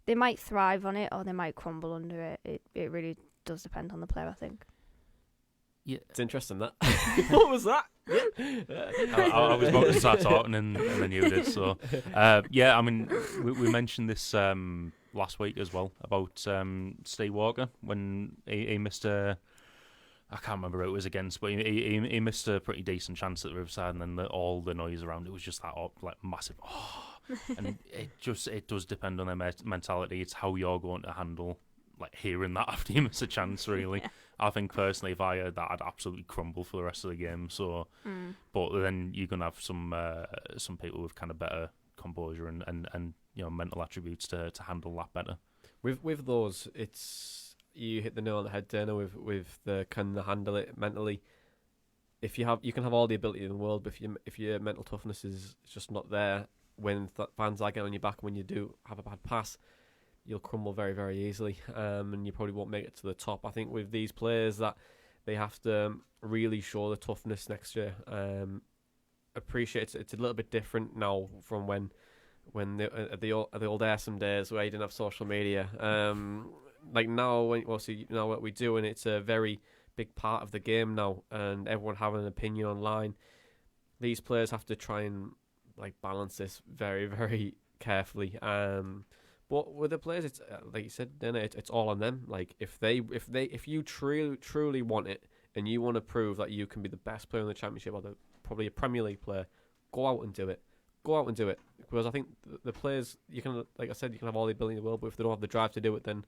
They might thrive on it or they might crumble under it. It really does depend on the player, I think. Yeah, it's interesting that. What was that? I was about to start talking and then you did. So, yeah, I mean, we mentioned this last week as well about Steve Walker when he missed a. I can't remember who it was against, but he missed a pretty decent chance at the Riverside, and then all the noise around it was just that like massive. And it does depend on their mentality. It's how you're going to handle like hearing that after you miss a chance. Really, yeah. I think personally, if I heard that, I'd absolutely crumble for the rest of the game. So, but then you're gonna have some people with kind of better composure and mental attributes to handle that better. With those, it's you hit the nail on the head, Dana. With the can they handle it mentally. If you can have all the ability in the world, but if your mental toughness is just not there. When fans are getting on your back, when you do have a bad pass, you'll crumble very, very easily, and you probably won't make it to the top. I think with these players that they have to really show the toughness next year. Appreciate it's a little bit different now from when the old awesome days where you didn't have social media. Like now, now what we do, and it's a very big part of the game now, and everyone having an opinion online. These players have to try and balance this very, very carefully. But with the players, it's like you said, Dana, it's all on them. Like if you truly want it and you want to prove that you can be the best player in the Championship or probably a Premier League player, go out and do it. Go out and do it. Because I think the players, you can, like I said, you can have all the ability in the world, but if they don't have the drive to do it, then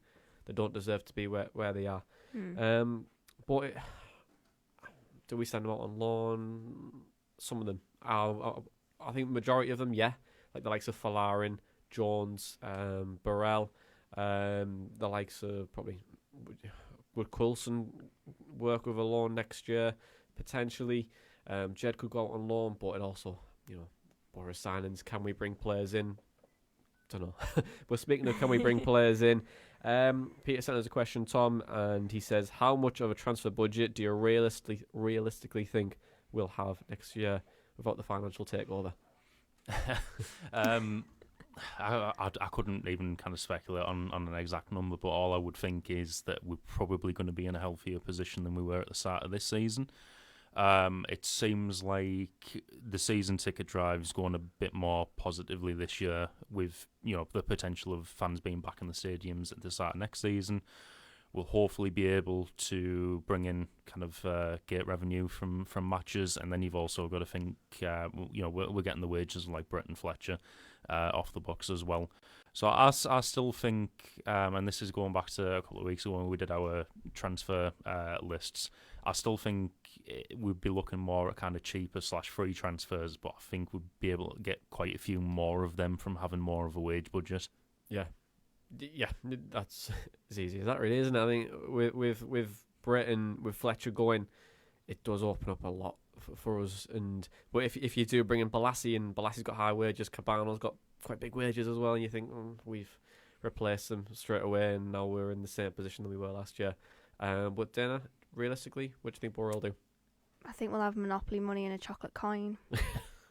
they don't deserve to be where they are. But do we send them out on loan? Some of them. I think the majority of them, yeah. Like the likes of Falarin, Jones, Burrell, the likes of probably would Coulson work with a loan next year potentially. Jed could go out on loan, but it also, Boro signings. Can we bring players in? Don't know. But speaking of can we bring players in, Peter sent us a question, Tom, and he says, how much of a transfer budget do you realistically think we'll have next year without the financial takeover? I couldn't even kind of speculate on an exact number, but all I would think is that we're probably going to be in a healthier position than we were at the start of this season. It seems like the season ticket drive is going a bit more positively this year, with the potential of fans being back in the stadiums at the start of next season. We'll hopefully be able to bring in kind of gate revenue from matches, and then you've also got to think, we're getting the wages like Britt and Fletcher off the books as well. So I still think, and this is going back to a couple of weeks ago when we did our transfer lists, I still think we'd be looking more at kind of cheaper / free transfers, but I think we'd be able to get quite a few more of them from having more of a wage budget. Yeah, that's as easy as that really, isn't it? I think with Britt and with Fletcher going, it does open up a lot for us. But if you do bring in Balassi, and Balassi's got high wages, Cabano's got quite big wages as well, and you think we've replaced them straight away, and now we're in the same position that we were last year. But Dana, realistically, what do you think Boro will do? I think we'll have Monopoly money and a chocolate coin.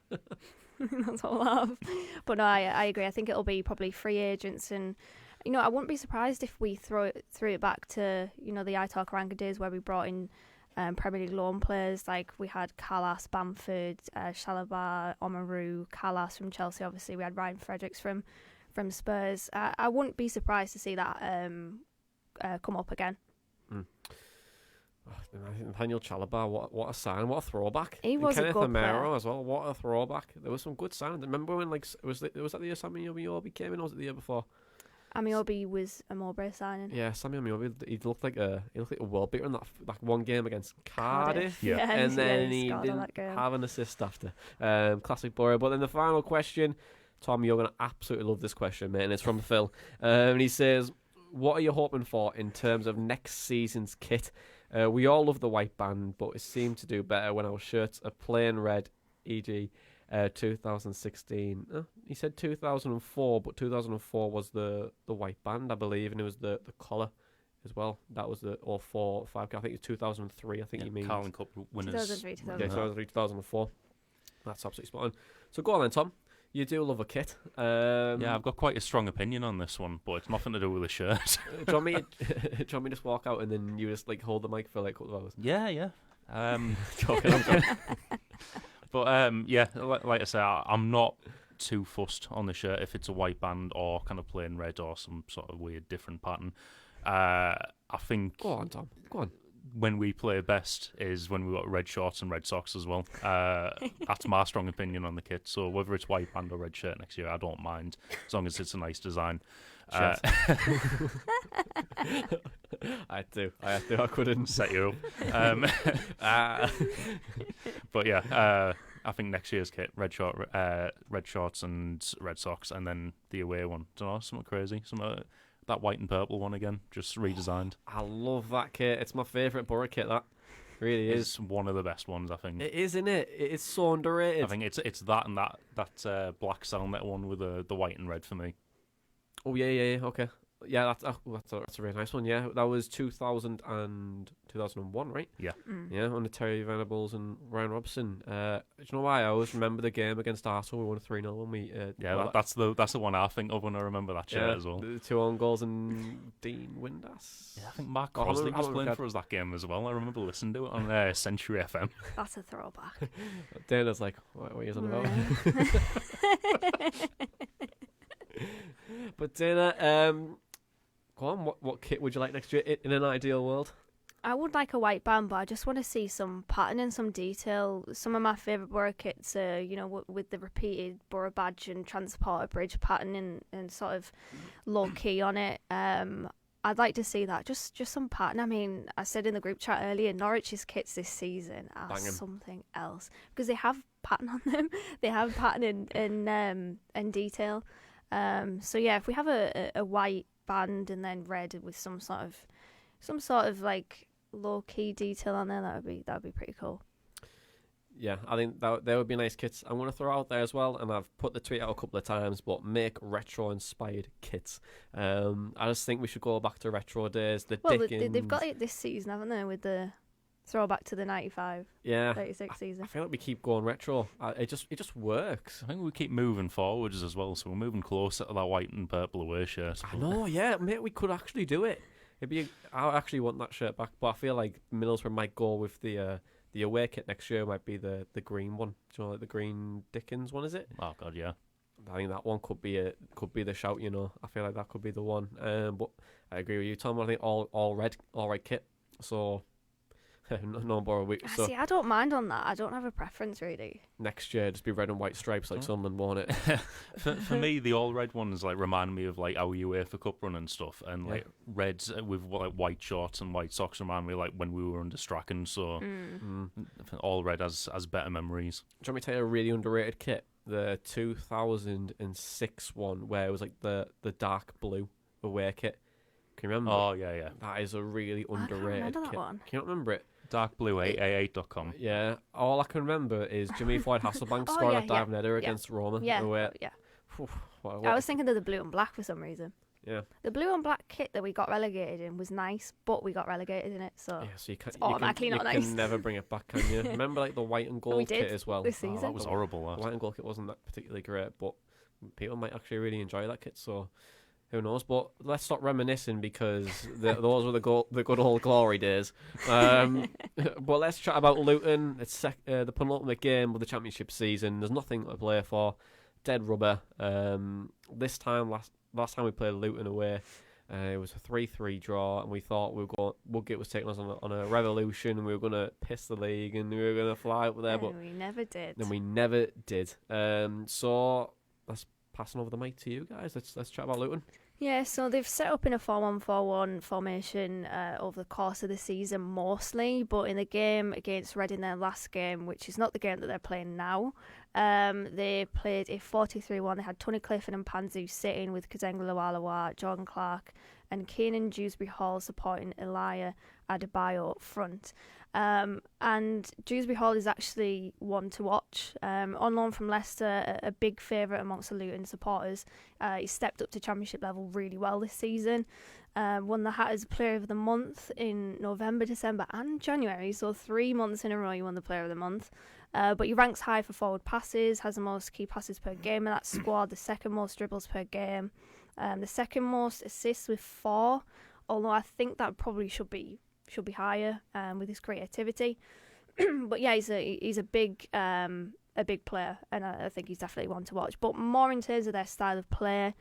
That's what we'll have. But no, I agree. I think it'll be probably free agents, and I wouldn't be surprised if we threw it back to the Aitor Karanga days where we brought in Premier League loan players. Like we had Callas, Bamford, Chalobah, Omaru, Callas from Chelsea. Obviously, we had Ryan Fredericks from Spurs. I wouldn't be surprised to see that come up again. Nathaniel Chalobah, what a sign, what a throwback. He was Kenneth a good Amaro player as well, what a throwback. There was some good signings. Remember when was that the year Sammy Obi came in, or was it the year before? Amiobi was a Mowbray signing. Yeah, Sammy Amiobi, he looked like a world beater in that one game against Cardiff. Yeah. And then he didn't have an assist after. Classic Boro. But then the final question, Tom, you're going to absolutely love this question, mate, and it's from Phil. And he says, what are you hoping for in terms of next season's kit? We all love the white band, but it seemed to do better when our shirts are plain red, e.g. 2016. He said 2004, but 2004 was the white band, I believe, and it was the collar as well. That was the 04, 5. I think it's 2003. I think he means Carling Cup winners. 2003, 2003, 2004. That's absolutely spot on. So go on then, Tom. You do love a kit. Yeah, I've got quite a strong opinion on this one, but it's nothing to do with the shirt. Do you want me to just walk out and then you just like hold the mic for like a couple of hours? Yeah. Joking, I'm joking. But yeah, like I say, I'm not too fussed on the shirt if it's a white band or kind of plain red or some sort of weird different pattern. I think. Go on, Tom. Go on. When we play best is when we've got red shorts and red socks as well. That's my strong opinion on the kit. So whether it's white band or red shirt next year, I don't mind, as long as it's a nice design. I do. I couldn't set you up. But yeah, I think next year's kit, red shorts and red socks, and then the away one. Don't know, something crazy, that white and purple one again, just redesigned. I love that kit. It's my favourite Boro kit, that. Really is. It's one of the best ones, I think. It is, isn't it? It is so underrated. I think it's that and that black Selmet one with the white and red for me. Oh, yeah, okay. Yeah, that's a really nice one, yeah. That was 2001, right? Yeah. Yeah, under Terry Venables and Ryan Robson. Do you know why? I always remember the game against Arsenal. We won 3-0 when we... that's the one I think of when I remember that shirt as well. The 2 own goals and Dean Windass. Yeah, I think Mark Crosley was playing for us that game as well. I remember listening to it on Century FM. That's a throwback. Dana's like, what are you on about? But Dana, go on, what kit would you like next year in an ideal world? I would like a white band, but I just want to see some pattern and some detail. Some of my favourite Boro kits are, with the repeated Boro badge and transporter bridge pattern and sort of low key on it. I'd like to see that, just some pattern. I mean, I said in the group chat earlier, Norwich's kits this season are something else because they have pattern on them. They have pattern and detail. So yeah, if we have a white band and then red with some sort of like low key detail on there, that would be pretty cool. Yeah, I think there would be nice kits. I'm going to throw out there as well, and I've put the tweet out a couple of times, but make retro inspired kits. I just think we should go back to retro days. They've got it this season, haven't they, with the throwback to the 95, 96 season. I feel like we keep going retro. It just works. I think we keep moving forwards as well, so we're moving closer to that white and purple away shirt. I know, yeah, mate, we could actually do it. I actually want that shirt back, but I feel like Middlesbrough might go with the away kit next year. Might be the green one. Do you know, like the green Dickens one, is it? Oh god, yeah. I think that one could be the shout. I feel like that could be the one. But I agree with you, Tom. I think all red kit. So. No Boro week. So see, I don't mind on that. I don't have a preference really. Next year, just be red and white stripes like Sunderland won it. For me, the all red ones like remind me of like our UEFA Cup run and stuff, and like reds with like white shorts and white socks remind me like when we were under Strachan. So all red has better memories. Do you want me to tell you a really underrated kit? The 2006 one where it was like the dark blue away kit. Can you remember? Oh yeah. That is a really underrated that kit. one. Can you remember it? Darkblue888.com. Yeah. All I can remember is Jimmy Floyd Hasselbank scoring that diving header against Roma. Yeah. Away. Yeah. What I was thinking of the blue and black for some reason. Yeah. The blue and black kit that we got relegated in was nice, but we got relegated in it, so you can, it's automatically not nice. You can never bring it back, can you? Remember like the white and gold kit as well? This season. That was horrible. The white and gold kit wasn't that particularly great, but people might actually really enjoy that kit, so who knows? But let's stop reminiscing because those were the good old glory days. But let's chat about Luton. It's the penultimate game of the championship season. There's nothing to play for. Dead rubber. Last time we played Luton away, it was a 3-3 draw, and we thought Woodgate was taking us on a revolution, and we were going to piss the league, and we were going to fly up there. But we never did. Then we never did. So let's passing over the mic to you guys. Let's chat about Luton. Yeah, so they've set up in a 4-1-4-1 formation over the course of the season mostly, but in the game against Reading, their last game, which is not the game that they're playing now, they played a 4-2-3-1. They had Tony Clifford and Panzu sitting with Kazenga Lawalawa, Jordan Clark and Keenan Dewsbury Hall supporting Elia Adebayo up front. And Dewsbury Hall is actually one to watch. On loan from Leicester, a big favourite amongst the Luton supporters. He stepped up to Championship level really well this season. Won the Hatters Player of the Month in November, December and January. So 3 months in a row he won the Player of the Month. But he ranks high for forward passes, has the most key passes per game in that squad, the second most dribbles per game, the second most assists with 4, although I think that probably should be higher with his creativity. But yeah, he's a big player, and I think he's definitely one to watch. But more in terms of their style of play,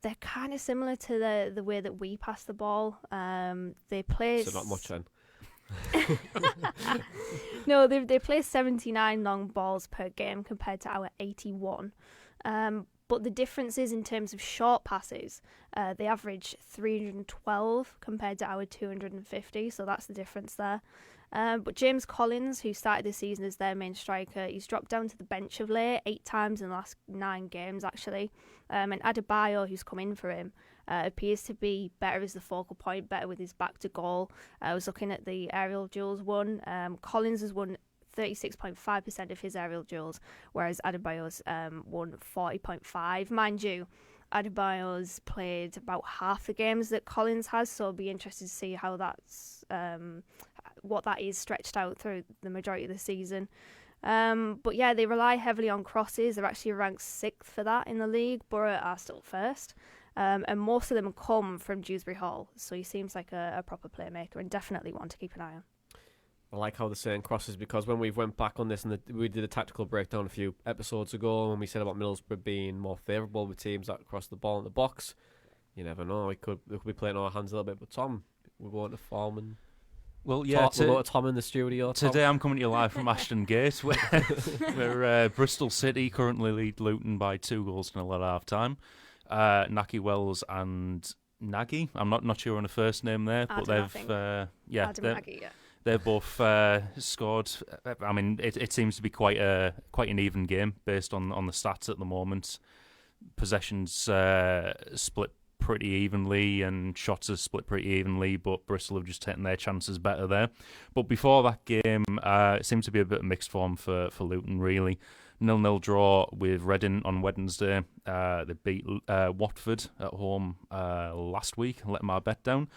they're kind of similar to the way that we pass the ball. They play so not much then. No, they play 79 long balls per game compared to our 81. But the difference is in terms of short passes, they average 312 compared to our 250, so that's the difference there. But James Collins, who started the season as their main striker, he's dropped down to the bench of late 8 times in the last 9 games, actually. And Adebayo, who's come in for him, appears to be better as the focal point, better with his back to goal. I was looking at the aerial duels won. Collins has won 36.5% of his aerial duels, whereas Adebayo's won 40.5%. Mind you, Adebayo's played about half the games that Collins has, so I'll be interested to see how that's what that is stretched out through the majority of the season. But yeah, they rely heavily on crosses. They're actually ranked 6th for that in the league. Boro are still 1st. And most of them come from Dewsbury Hall, so he seems like a proper playmaker and definitely one to keep an eye on. I like how they're saying crosses, because when we went back on this and we did a tactical breakdown a few episodes ago, when we said about Middlesbrough being more favourable with teams that cross the ball in the box, you never know. We could be playing our hands a little bit. But Tom, we're going to form and well, yeah, we'll go to Tom in the studio. Tom. Today I'm coming to you live from Ashton Gate, where Bristol City currently lead Luton by 2-0 at half time. Naki Wells and Nagy, I'm not sure on the first name there, but they've both scored. I mean, it seems to be quite an even game based on the stats at the moment. Possessions split pretty evenly and shots are split pretty evenly, but Bristol have just taken their chances better there. But before that game, it seemed to be a bit of mixed form for Luton, really. 0-0 draw with Reading on Wednesday. They beat Watford at home last week. I let my bet down.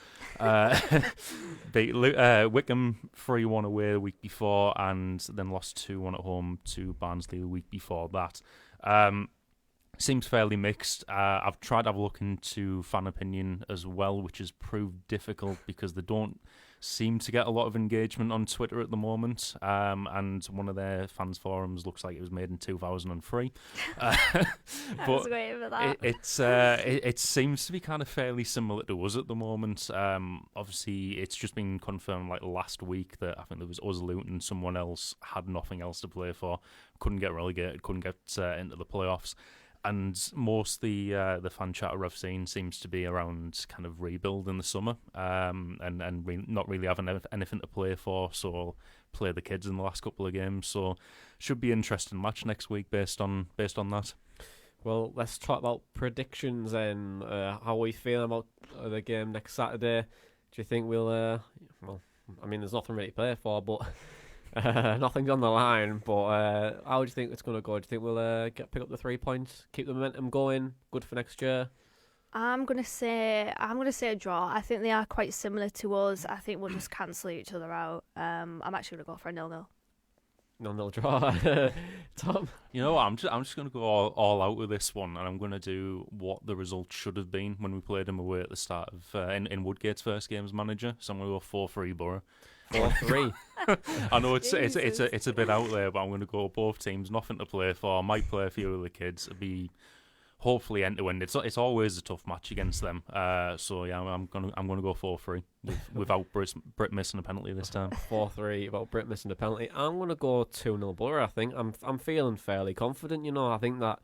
Beat Wickham 3-1 away the week before, and then lost 2-1 at home to Barnsley the week before that. Seems fairly mixed. I've tried to have a look into fan opinion as well, which has proved difficult because they don't seem to get a lot of engagement on Twitter at the moment. And one of their fans forums looks like it was made in 2003. But great for that. It seems to be kind of fairly similar to us at the moment. Obviously, it's just been confirmed like last week that I think there was us, Luton, someone else had nothing else to play for, couldn't get relegated, couldn't get into the playoffs. And most the fan chatter I've seen seems to be around kind of rebuild in the summer, and not really having anything to play for, so play the kids in the last couple of games. So should be an interesting match next week based on that. Well, let's talk about predictions and how we feel about the game next Saturday. Do you think we'll? Well, I mean, there's nothing really to play for, but. Nothing's on the line, but how do you think it's going to go? Do you think we'll pick up the 3 points, keep the momentum going, good for next year? I'm gonna say a draw. I think they are quite similar to us. I think we'll just cancel each other out. I'm actually gonna go for a 0-0. 0-0 draw. Tom? You know what, I'm just going to go all out with this one, and I'm going to do what the result should have been when we played them away at the start of in Woodgate's first game as manager. So I'm going to go 4-3 Boro. 4-3. I know it's a bit out there, but I'm going to go both teams, nothing to play for. I might play a few of the kids. It'll be hopefully end to end. It's always a tough match against them. So yeah, I'm going to go 4-3 without Britt missing a penalty this time. 4-3 without Britt missing a penalty. I'm going to go 2-0 Boro. I think I'm feeling fairly confident. You know, I think that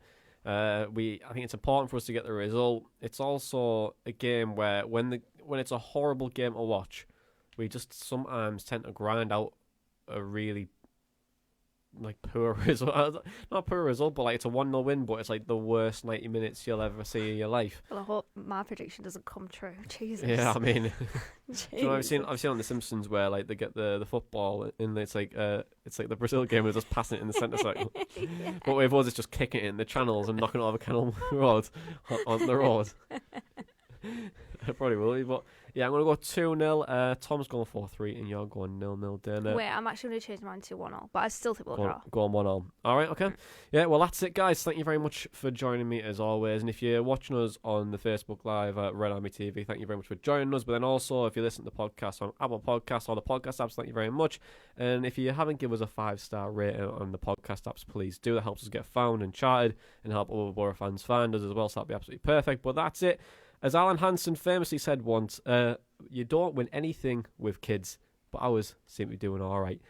I think it's important for us to get the result. It's also a game where when it's a horrible game to watch, we just sometimes tend to grind out a really poor result. Not poor result, but it's a 1-0 win, but it's the worst 90 minutes you'll ever see in your life. Well, I hope my prediction doesn't come true. Jesus. Yeah, I mean, I've seen on The Simpsons where they get the football and it's like the Brazil game where they're just passing it in the centre circle. Yeah. But with us, it's just kicking it in the channels and knocking it over Kennel Road on the road. It probably will be, but yeah, I'm going to go 2-0. Tom's going 4-3 and you're going 0-0, Dana. Wait, I'm actually going to change mine to 1-0, but I still think we'll draw. Go on 1-0. All right, okay. Yeah, well, that's it, guys. Thank you very much for joining me, as always. And if you're watching us on the Facebook Live at Red Army TV, thank you very much for joining us. But then also, if you listen to the podcast on Apple Podcasts or the podcast apps, thank you very much. And if you haven't given us a 5-star rating on the podcast apps, please do. That helps us get found and charted and help other Boro fans find us as well, so that'd be absolutely perfect. But that's it. As Alan Hansen famously said once, you don't win anything with kids, but ours seem to be doing all right.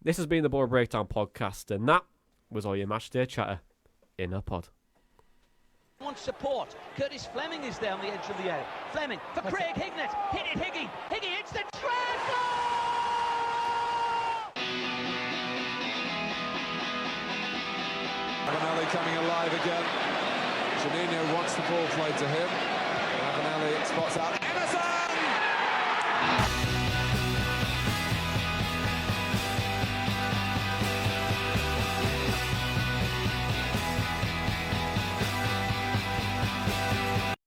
This has been the Boro Breakdown podcast, and that was all your matchday chatter in a pod. Wants support. Curtis Fleming is down the edge of the area. Fleming for Craig Hignett. Hit it, Higgy. Higgy hits the trap. Malley coming alive again. Jonny wants the ball played to him. Malley spots out